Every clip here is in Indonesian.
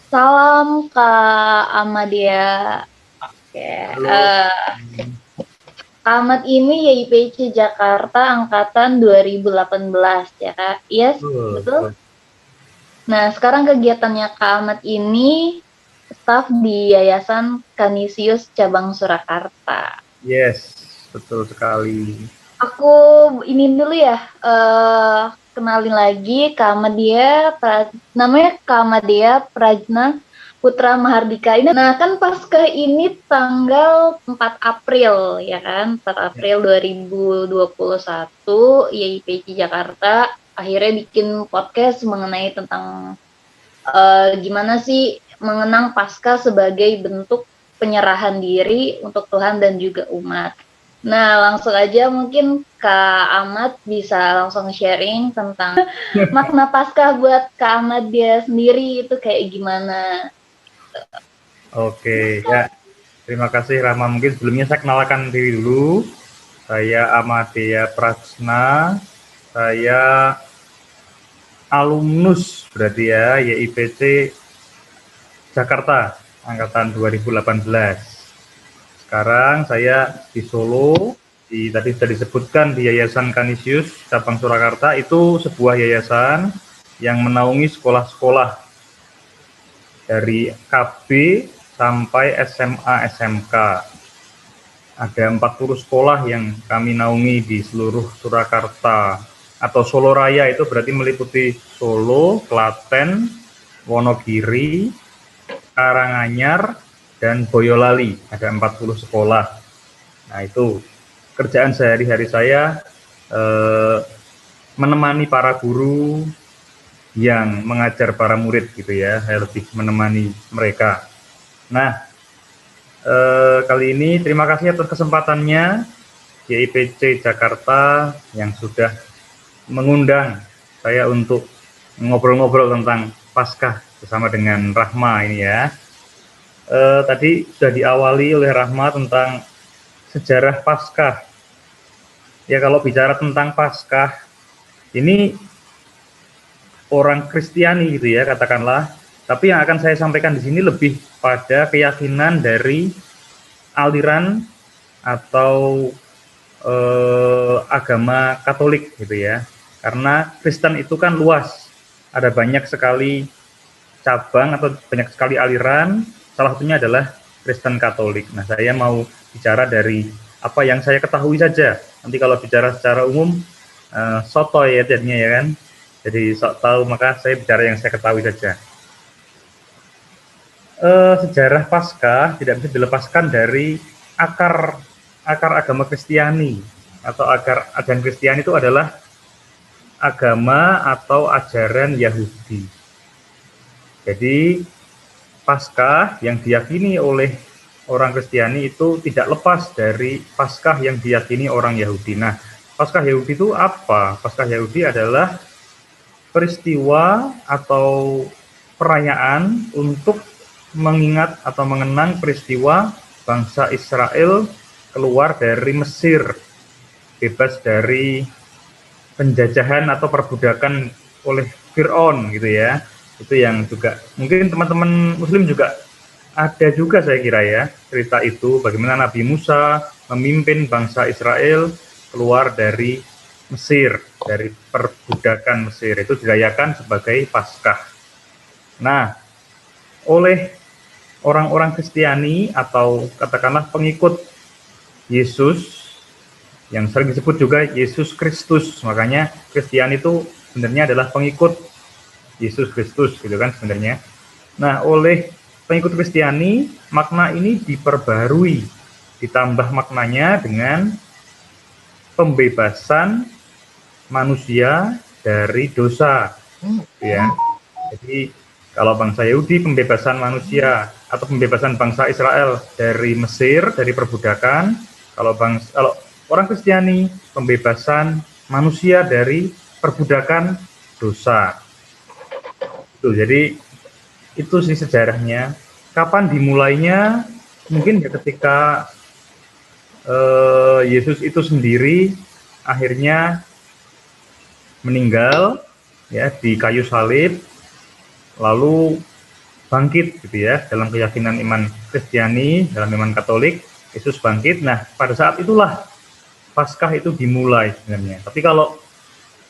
Salam Kak Amadia. Oke, Halo. Kak Ahmad ini YIPC Jakarta angkatan 2018 ya Kak? Yes, Betul, betul. betul. Nah, sekarang kegiatannya Kak Ahmad ini staf di Yayasan Kanisius Cabang Surakarta. Yes, betul sekali. Aku ini dulu ya, kenalin lagi Kak Ahmadiyah, namanya Kak Ahmadiyah Prajna Putra Mahardika ini. Nah, kan Paskah ini tanggal 4 April ya kan, 4 Ya. April 2021, YIPC Jakarta akhirnya bikin podcast mengenai tentang gimana sih mengenang Paskah sebagai bentuk penyerahan diri untuk Tuhan dan juga umat. Nah, langsung aja mungkin Kak Ahmad bisa langsung sharing tentang makna Paskah buat Kak Ahmad dia sendiri itu kayak gimana. Oke, ya. Terima kasih Rama. Mungkin sebelumnya saya kenalkan diri dulu. Saya Amadea Prajna. Saya alumnus berarti ya YIPC Jakarta angkatan 2018. Sekarang saya di Solo. Tadi sudah disebutkan di Yayasan Kanisius Cabang Surakarta, itu sebuah yayasan yang menaungi sekolah-sekolah dari KB sampai SMA SMK. Ada 40 sekolah yang kami naungi di seluruh Surakarta atau Solo Raya, itu berarti meliputi Solo, Klaten, Wonogiri, Karanganyar, dan Boyolali. Ada 40 sekolah. Nah, itu kerjaan sehari-hari saya, menemani para guru yang mengajar para murid gitu ya. Saya lebih menemani mereka. Nah, kali ini terima kasih atas kesempatannya YIPC Jakarta yang sudah mengundang saya untuk ngobrol-ngobrol tentang Paskah bersama dengan Rahma ini ya. Tadi sudah diawali oleh Rahma tentang sejarah Paskah. Ya, kalau bicara tentang Paskah, ini orang Kristiani gitu ya katakanlah. Tapi yang akan saya sampaikan di sini lebih pada keyakinan dari aliran atau agama Katolik gitu ya. Karena Kristen itu kan luas, ada banyak sekali cabang atau banyak sekali aliran. Salah satunya adalah Kristen Katolik. Nah, saya mau bicara dari apa yang saya ketahui saja. Nanti kalau bicara secara umum, sotoy ya jadinya ya kan. Jadi sok tahu, maka saya bicara yang saya ketahui saja. Sejarah Paskah tidak bisa dilepaskan dari akar akar agama Kristiani atau akar ajaran Kristiani itu adalah agama atau ajaran Yahudi. Jadi Paskah yang diyakini oleh orang Kristiani itu tidak lepas dari Paskah yang diyakini orang Yahudi. Nah, Paskah Yahudi itu apa? Paskah Yahudi adalah peristiwa atau perayaan untuk mengingat atau mengenang peristiwa bangsa Israel keluar dari Mesir, bebas dari penjajahan atau perbudakan oleh Fir'aun gitu ya. Itu yang juga mungkin teman-teman muslim juga ada juga saya kira ya, cerita itu bagaimana Nabi Musa memimpin bangsa Israel keluar dari Mesir, dari perbudakan Mesir. Itu dirayakan sebagai Paskah. Nah, oleh orang-orang Kristiani atau katakanlah pengikut Yesus yang sering disebut juga Yesus Kristus. Makanya Kristiani itu sebenarnya adalah pengikut Yesus Kristus gitu kan sebenarnya. Nah, oleh pengikut Kristiani, makna ini diperbarui, ditambah maknanya dengan pembebasan manusia dari dosa, ya. Jadi kalau bangsa Yahudi pembebasan manusia atau pembebasan bangsa Israel dari Mesir, dari perbudakan. Kalau orang Kristiani pembebasan manusia dari perbudakan dosa. Jadi itu sih sejarahnya. Kapan dimulainya? Mungkin ya ketika Yesus itu sendiri akhirnya meninggal ya di kayu salib, lalu bangkit gitu ya, dalam keyakinan iman Kristiani, dalam iman Katolik, Yesus bangkit. Nah, pada saat itulah Paskah itu dimulai sebenarnya. Tapi kalau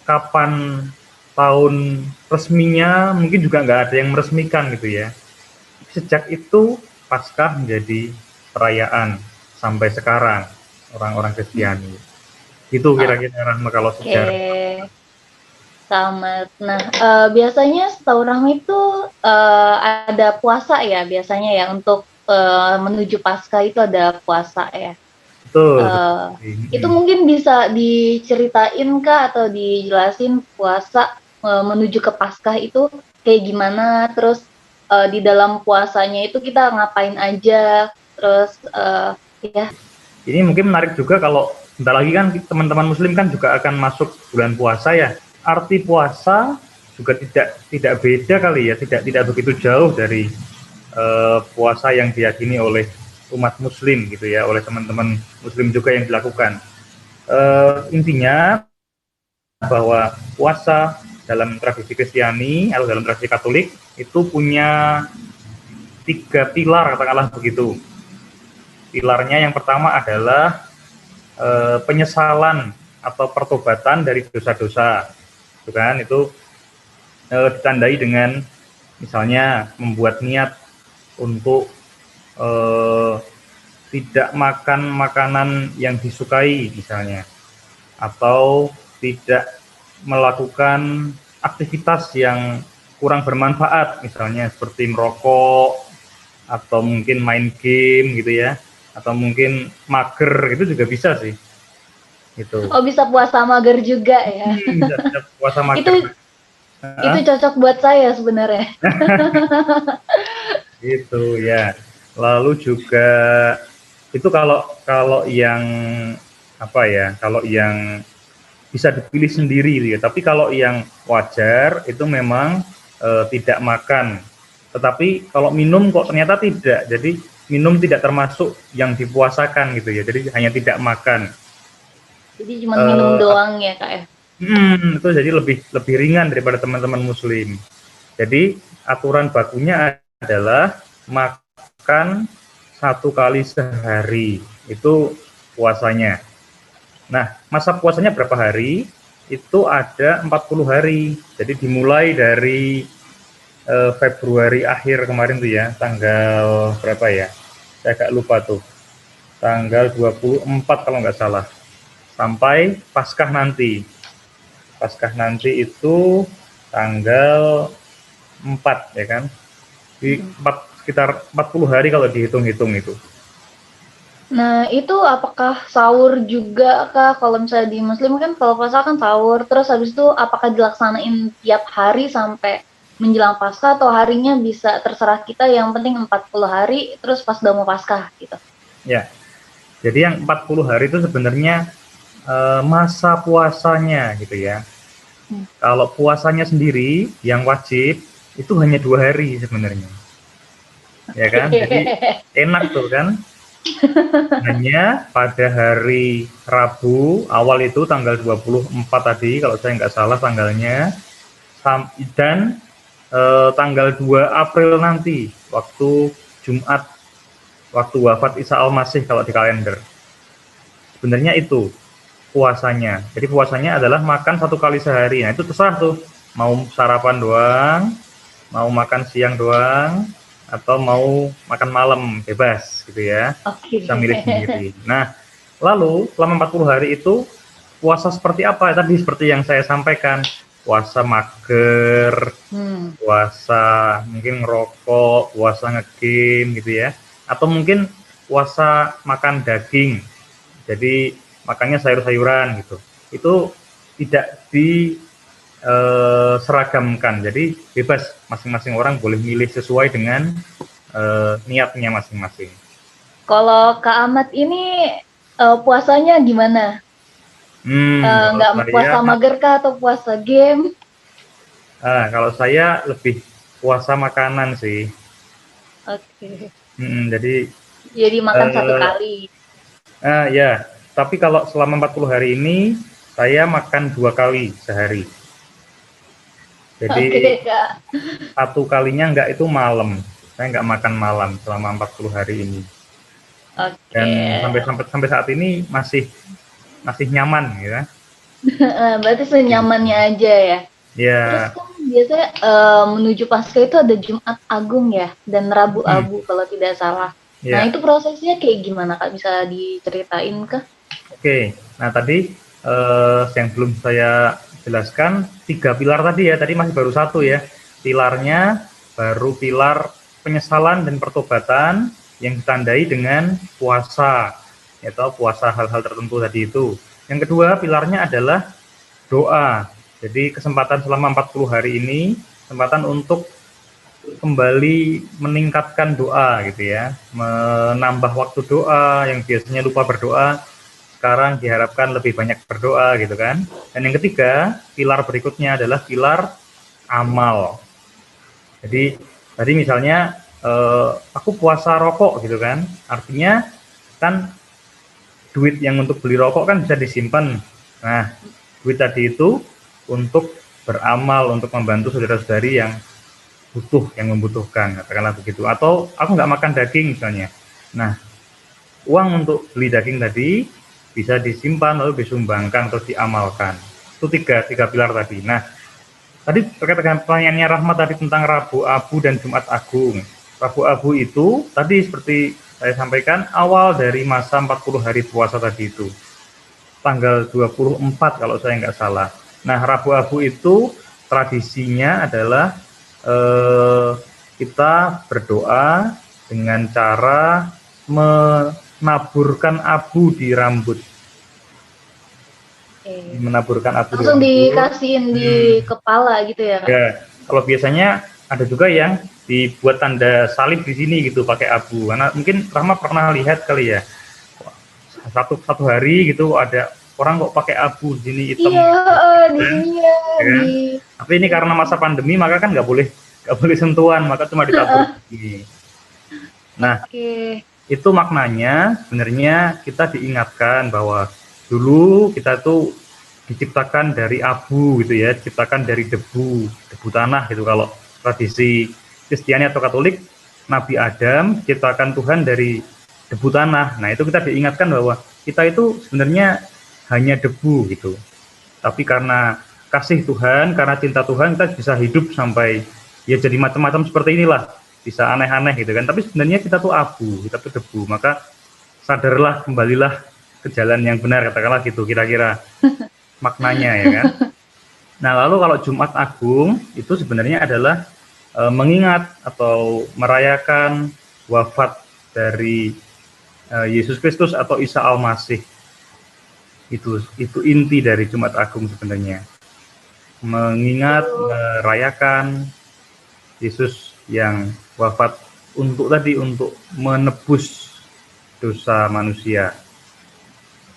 kapan tahun resminya mungkin juga nggak ada yang meresmikan gitu ya. Sejak itu Paskah menjadi perayaan sampai sekarang orang-orang Kristiani. Itu kira-kira Rahma kalau sejarah. Oke, sama. Nah, biasanya setahu Rahma itu ada puasa ya biasanya ya untuk menuju Paskah itu ada puasa ya. Betul. Itu mungkin bisa diceritain Kak atau dijelasin puasa menuju ke Paskah itu kayak gimana, terus di dalam puasanya itu kita ngapain aja, terus ya. Ini mungkin menarik juga kalau bentar lagi kan teman-teman Muslim kan juga akan masuk bulan puasa ya. Arti puasa juga tidak beda kali ya, tidak begitu jauh dari puasa yang diyakini oleh umat Muslim gitu ya, oleh teman-teman Muslim juga yang dilakukan. Intinya bahwa puasa dalam tradisi Kristiani atau dalam tradisi Katolik itu punya 3 pilar, katakanlah begitu. Pilarnya yang pertama adalah penyesalan atau pertobatan dari dosa-dosa, itu kan, itu ditandai dengan misalnya membuat niat untuk tidak makan makanan yang disukai misalnya, atau tidak melakukan aktivitas yang kurang bermanfaat misalnya seperti merokok atau mungkin main game gitu ya, atau mungkin mager, itu juga bisa sih. Gitu. Oh, bisa puasa mager juga ya. Bisa puasa mager. Itu cocok buat saya sebenarnya. Gitu ya. Lalu juga itu kalau yang apa ya, kalau yang bisa dipilih sendiri gitu ya. Tapi kalau yang wajar itu memang tidak makan. Tetapi kalau minum kok ternyata tidak. Jadi minum tidak termasuk yang dipuasakan gitu ya. Jadi hanya tidak makan. Jadi cuma minum doang ya Kak ya. Itu jadi lebih ringan daripada teman-teman Muslim. Jadi aturan bakunya adalah makan 1 kali sehari, itu puasanya. Nah, masa puasanya berapa hari? Itu ada 40 hari. Jadi dimulai dari Februari akhir kemarin tuh ya, tanggal berapa ya? Saya agak lupa tuh. Tanggal 24 kalau nggak salah. Sampai Paskah nanti. Paskah nanti itu tanggal 4 ya kan. Di sekitar 40 hari kalau dihitung-hitung itu. Nah, itu apakah sahur juga Kak? Kalau misalnya di Muslim kan kalau puasa kan sahur, terus habis itu apakah dilaksanain tiap hari sampai menjelang Paskah atau harinya bisa terserah kita, yang penting 40 hari terus pas udah mau Paskah gitu. Ya. Jadi yang 40 hari itu sebenarnya masa puasanya gitu ya. Kalau puasanya sendiri yang wajib itu hanya 2 hari sebenarnya. Ya kan? Jadi enak tuh kan? Hanya pada hari Rabu awal itu tanggal 24 tadi kalau saya nggak salah tanggalnya, dan tanggal 2 April nanti waktu Jumat, waktu wafat Isa Al-Masih kalau di kalender. Sebenarnya itu puasanya. Jadi puasanya adalah makan 1 kali sehari. Nah itu terserah tuh, mau sarapan doang, mau makan siang doang, atau mau makan malam, bebas gitu ya. Bisa milih sendiri. Nah, lalu selama 40 hari itu puasa seperti apa? Tadi seperti yang saya sampaikan, puasa mager, puasa mungkin ngerokok, puasa ngegame gitu ya. Atau mungkin puasa makan daging. Jadi makannya sayur-sayuran gitu. Itu tidak seragamkan, jadi bebas, masing-masing orang boleh milih sesuai dengan niatnya masing-masing. Kalau Kak Ahmad ini puasanya gimana? Nggak puasa mager kah atau puasa game? Kalau saya lebih puasa makanan sih. Oke. Jadi makan 1 kali. Ya, tapi kalau selama 40 hari ini saya makan 2 kali sehari. Jadi Oke, Kak. satu kalinya enggak itu malam. Saya enggak makan malam selama 40 hari ini. Oke. Dan sampai saat ini masih nyaman ya. Berarti senyamannya aja ya. Terus Ya, kan biasanya menuju Paskah itu ada Jumat Agung ya dan Rabu hmm, Abu kalau tidak salah. Nah, ya. itu prosesnya kayak gimana, Kak? Bisa diceritain kah? Oke. Nah, tadi yang belum saya jelaskan tiga pilar tadi ya. Tadi masih baru satu ya. Pilarnya baru pilar penyesalan dan pertobatan yang ditandai dengan puasa, yaitu puasa hal-hal tertentu tadi itu. Yang kedua pilarnya adalah doa. Jadi kesempatan selama 40 hari ini, kesempatan untuk kembali meningkatkan doa gitu ya, menambah waktu doa yang biasanya lupa berdoa, sekarang diharapkan lebih banyak berdoa gitu kan. Dan yang ketiga, pilar berikutnya adalah pilar amal. Jadi tadi misalnya aku puasa rokok gitu kan, artinya kan duit yang untuk beli rokok kan bisa disimpan. Nah, duit tadi itu untuk beramal, untuk membantu saudara-saudari yang membutuhkan, katakanlah begitu. Atau aku nggak makan daging misalnya. Nah, uang untuk beli daging tadi bisa disimpan lalu disumbangkan atau diamalkan. Itu tiga pilar tadi. Nah, tadi terkait dengan pertanyaannya Rahmat tadi tentang Rabu Abu dan Jumat Agung. Rabu Abu itu tadi seperti saya sampaikan awal dari masa 40 hari puasa tadi itu. Tanggal 24 kalau saya nggak salah. Nah, Rabu Abu itu tradisinya adalah kita berdoa dengan cara menaburkan abu di rambut. Oke. Menaburkan abu di Langsung rambut. dikasihin di kepala gitu ya, Kak? Ya, kalau biasanya ada juga yang dibuat tanda salib di sini gitu pakai abu. Karena mungkin Rahma pernah lihat kali ya. Satu hari gitu ada orang kok pakai abu di sini hitam. Iya, di Kan? sini ya, Ya kan? di Tapi ini karena masa pandemi maka kan nggak boleh sentuhan, maka cuma ditabur gini. Nah, Oke. itu maknanya sebenarnya kita diingatkan bahwa dulu kita tuh diciptakan dari abu gitu ya, diciptakan dari debu tanah gitu. Kalau tradisi Kristiani atau Katolik, Nabi Adam diciptakan Tuhan dari debu tanah. Nah, itu kita diingatkan bahwa kita itu sebenarnya hanya debu gitu. Tapi karena kasih Tuhan, karena cinta Tuhan, kita bisa hidup sampai ya jadi macam-macam seperti inilah, bisa aneh-aneh gitu kan. Tapi sebenarnya kita tuh abu, kita tuh debu. Maka sadarlah, kembalilah ke jalan yang benar, katakanlah gitu kira-kira maknanya ya kan. Nah, lalu kalau Jumat Agung itu sebenarnya adalah mengingat atau merayakan wafat dari Yesus Kristus atau Isa Al-Masih. Itu inti dari Jumat Agung sebenarnya. Mengingat, merayakan Yesus yang wafat untuk menebus dosa manusia.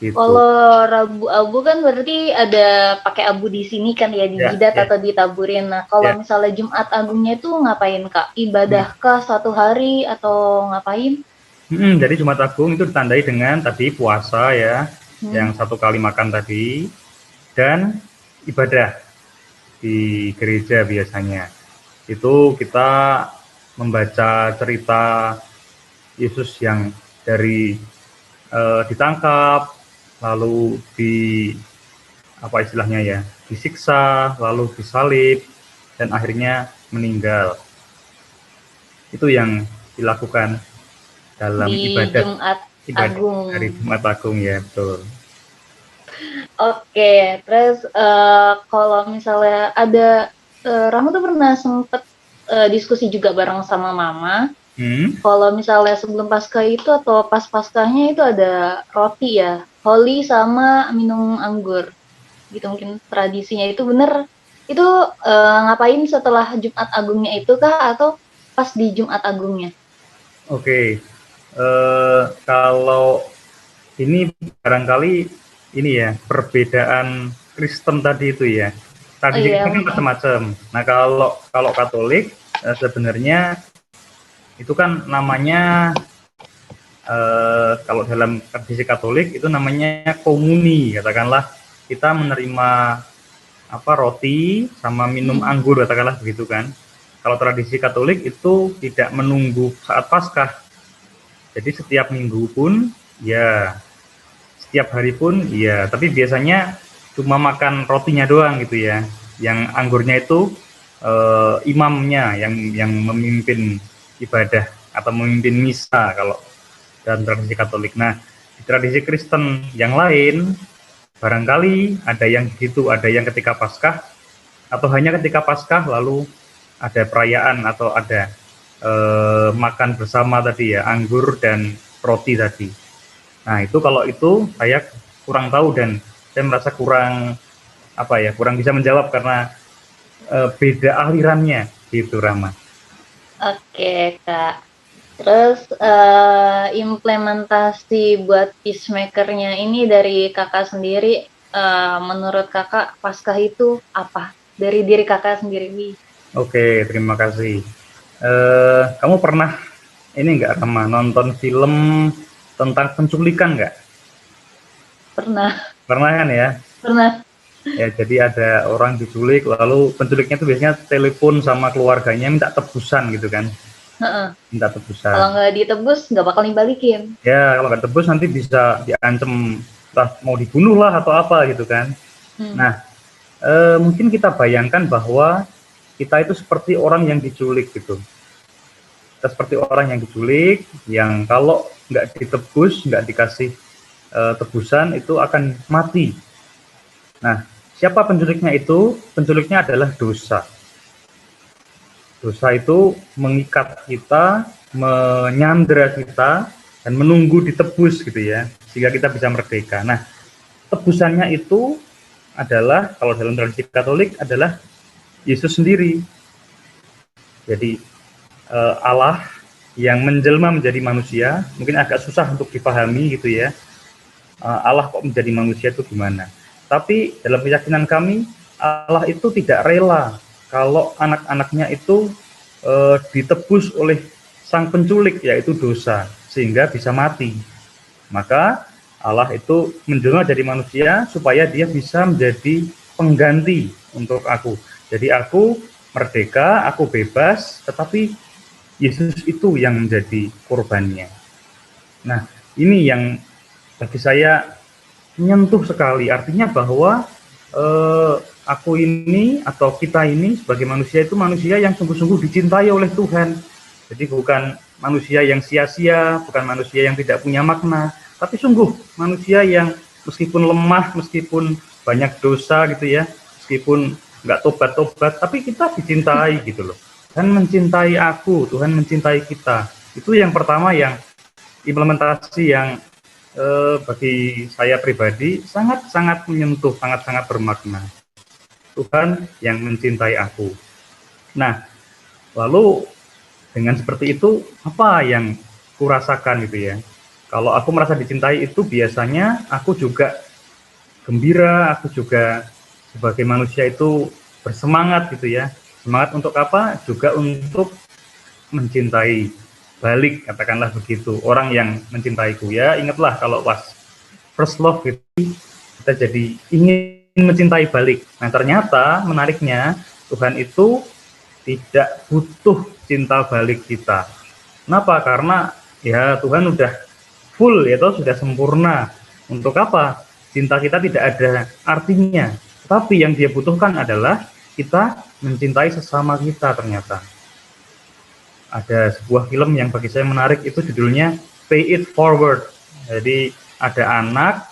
Gitu. Kalau Rabu Abu kan berarti ada pakai abu di sini kan ya, di Ya, jidat ya, atau ditaburin. Nah, kalau ya. misalnya Jumat Agungnya itu ngapain, Kak? Ibadahkah satu hari atau ngapain? Jadi Jumat Agung itu ditandai dengan tadi puasa ya, yang satu kali makan tadi, dan ibadah di gereja biasanya. Itu kita membaca cerita Yesus yang dari ditangkap, lalu apa istilahnya ya, disiksa, lalu disalib, dan akhirnya meninggal. Itu yang dilakukan dalam Di ibadah Jumat Agung. hari Jumat Agung ya, betul. Oke, terus kalau misalnya ada Rama tuh pernah sempet diskusi juga bareng sama Mama. Kalau misalnya sebelum Paskah itu atau pas Paskahnya itu ada roti ya, Holy sama minum anggur. Gitu mungkin tradisinya itu bener. Itu ngapain setelah Jumat Agungnya itu kah atau pas di Jumat Agungnya? Oke. Kalau ini barangkali ini ya perbedaan Kristen tadi itu ya. Tradisi Kristen kan macam-macam. Nah, kalau Katolik sebenarnya itu kan namanya kalau dalam tradisi Katolik itu namanya komuni, katakanlah kita menerima roti sama minum anggur, katakanlah begitu kan. Kalau tradisi Katolik itu tidak menunggu saat Paskah. Jadi setiap minggu pun ya, setiap hari pun ya, tapi biasanya cuma makan rotinya doang gitu ya. Yang anggurnya itu imamnya yang memimpin ibadah atau memimpin misa kalau dalam tradisi Katolik. Nah, di tradisi Kristen yang lain barangkali ada yang gitu, ada yang ketika Paskah atau hanya ketika Paskah lalu ada perayaan atau ada makan bersama tadi ya, anggur dan roti tadi. Nah, itu kalau itu saya kurang tahu dan saya merasa kurang kurang bisa menjawab karena beda alirannya gitu, Rama. Oke, Kak. Terus implementasi buat peacemaker-nya ini dari Kakak sendiri, menurut Kakak Paskah itu apa? Dari diri Kakak sendiri. Oke, terima kasih. Kamu pernah ini nggak, Rama, nonton film tentang penculikan nggak? Pernah. Pernah kan ya? Pernah. Ya, jadi ada orang diculik, lalu penculiknya itu biasanya telepon sama keluarganya minta tebusan gitu kan? Minta tebusan. Kalau nggak ditebus nggak bakal dibalikin. Ya, kalau nggak tebus nanti bisa diancam, entah mau dibunuh lah atau apa gitu kan. Nah, mungkin kita bayangkan bahwa kita itu seperti orang yang diculik gitu. Kita seperti orang yang diculik, yang kalau nggak ditebus, nggak dikasih tebusan itu akan mati. Nah, siapa penculiknya itu? Penculiknya adalah dosa. Dosa itu mengikat kita, menyandera kita, dan menunggu ditebus gitu ya, sehingga kita bisa merdeka. Nah, tebusannya itu adalah, kalau dalam tradisi Katolik, adalah Yesus sendiri. Jadi Allah yang menjelma menjadi manusia, mungkin agak susah untuk dipahami gitu ya. Allah kok menjadi manusia itu gimana? Tapi dalam keyakinan kami, Allah itu tidak rela kalau anak-anaknya itu ditebus oleh sang penculik, yaitu dosa, sehingga bisa mati. Maka Allah itu menjelma jadi manusia supaya dia bisa menjadi pengganti untuk aku. Jadi aku merdeka, aku bebas, tetapi Yesus itu yang menjadi korbannya. Nah, ini yang bagi saya menyentuh sekali. Artinya bahwa aku ini atau kita ini sebagai manusia itu manusia yang sungguh-sungguh dicintai oleh Tuhan. Jadi bukan manusia yang sia-sia, bukan manusia yang tidak punya makna, tapi sungguh manusia yang meskipun lemah, meskipun banyak dosa gitu ya, meskipun nggak tobat-tobat, tapi kita dicintai gitu loh. Tuhan mencintai aku, Tuhan mencintai kita. Itu yang pertama, yang implementasi yang bagi saya pribadi sangat-sangat menyentuh, sangat-sangat bermakna. Tuhan yang mencintai aku. Nah, lalu dengan seperti itu, apa yang kurasakan gitu ya? Kalau aku merasa dicintai itu biasanya aku juga gembira, aku juga sebagai manusia itu bersemangat gitu ya. Semangat untuk apa? Juga untuk mencintai balik, katakanlah begitu, orang yang mencintaiku ya. Ingatlah kalau pas first love gitu, kita jadi ingin mencintai balik. Nah, ternyata menariknya Tuhan itu tidak butuh cinta balik kita. Kenapa? Karena ya Tuhan udah full, ya toh, sudah sempurna. Untuk apa? Cinta kita tidak ada artinya. Tapi yang dia butuhkan adalah kita mencintai sesama kita ternyata. Ada sebuah film yang bagi saya menarik, itu judulnya Pay It Forward. Jadi ada anak,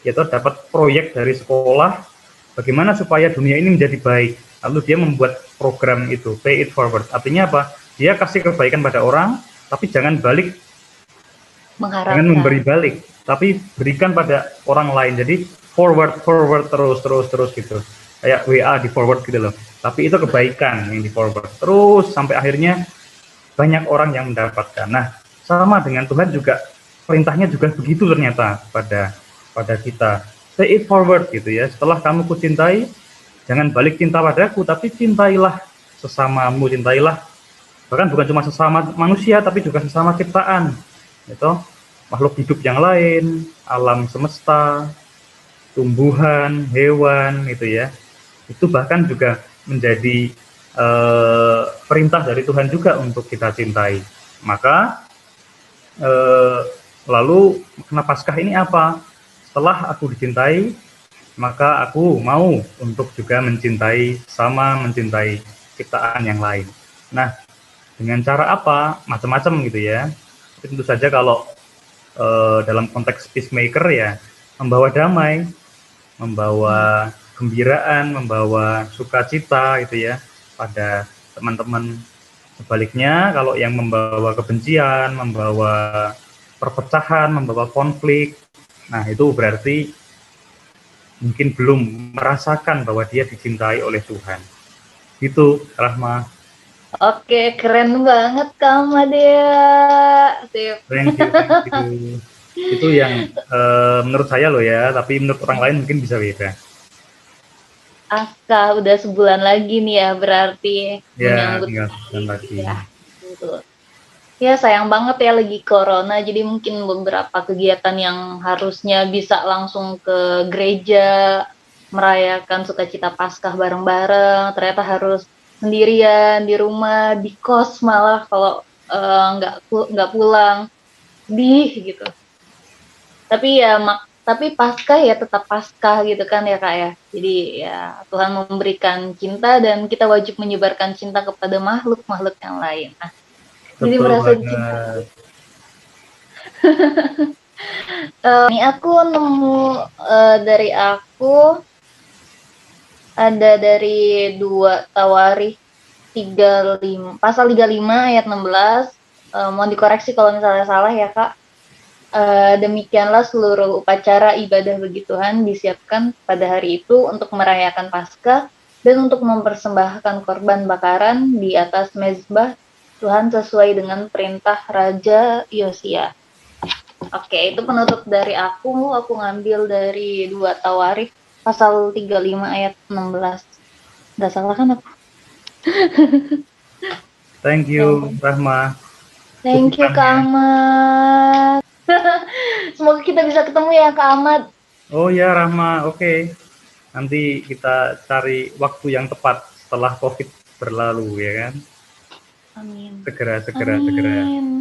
yaitu dapat proyek dari sekolah, bagaimana supaya dunia ini menjadi baik. Lalu dia membuat program itu, Pay It Forward. Artinya apa? Dia kasih kebaikan pada orang, tapi jangan balik, jangan memberi balik, tapi berikan pada orang lain. Jadi forward terus gitu. Kayak WA di forward gitu loh. Tapi itu kebaikan yang di forward terus sampai akhirnya banyak orang yang mendapatkan. Nah, sama dengan Tuhan juga, perintahnya juga begitu ternyata pada kita. Pay it forward gitu ya. Setelah kamu kucintai, jangan balik cinta padaku, tapi cintailah sesamamu, cintailah bahkan bukan cuma sesama manusia, tapi juga sesama ciptaan, itu makhluk hidup yang lain, alam semesta, tumbuhan, hewan, gitu ya. Itu bahkan juga menjadi perintah dari Tuhan juga untuk kita cintai. Maka lalu makna Paskah ini apa? Setelah aku dicintai, maka aku mau untuk juga mencintai ciptaan yang lain. Nah, dengan cara apa? Macam-macam gitu ya. Tentu saja kalau dalam konteks peacemaker ya, membawa damai, membawa gembiraan, membawa sukacita gitu ya pada teman-teman. Sebaliknya kalau yang membawa kebencian, membawa perpecahan, membawa konflik, nah itu berarti mungkin belum merasakan bahwa dia dicintai oleh Tuhan. Itu Rahma. Oke, keren banget Kak Dea. Sip. Thank you, thank you. Itu yang menurut saya loh ya, tapi menurut orang lain mungkin bisa beda. Aska, udah sebulan lagi nih ya berarti Ya, menyambut tinggal sebulan lagi. ya. Betul. Ya sayang banget ya lagi corona, jadi mungkin beberapa kegiatan yang harusnya bisa langsung ke gereja merayakan sukacita Paskah bareng-bareng, ternyata harus sendirian di rumah, di kos malah kalau nggak pulang, sedih gitu. Tapi Paskah ya tetap Paskah gitu kan ya Kak ya. Jadi ya Tuhan memberikan cinta dan kita wajib menyebarkan cinta kepada makhluk-makhluk yang lain. Nah, jadi Betul merasa dicintai. banget. Ini aku nemu dari aku ada dari dua Tawarikh 35 pasal 35 ayat 16. Mohon dikoreksi kalau misalnya salah ya Kak. Demikianlah seluruh upacara ibadah bagi Tuhan disiapkan pada hari itu untuk merayakan Paskah dan untuk mempersembahkan korban bakaran di atas mezbah Tuhan sesuai dengan perintah Raja Yosia. Oke, itu penutup dari aku. Aku ngambil dari 2 Tawarikh pasal 35 ayat 16. Nggak salah kan aku? Thank you, Rahma. Thank you, Kak Ahmad. Semoga kita bisa ketemu ya, Kak Ahmad. Oh ya, Rahma, oke. Nanti kita cari waktu yang tepat setelah COVID berlalu, ya kan? Amin. Segera. Amin.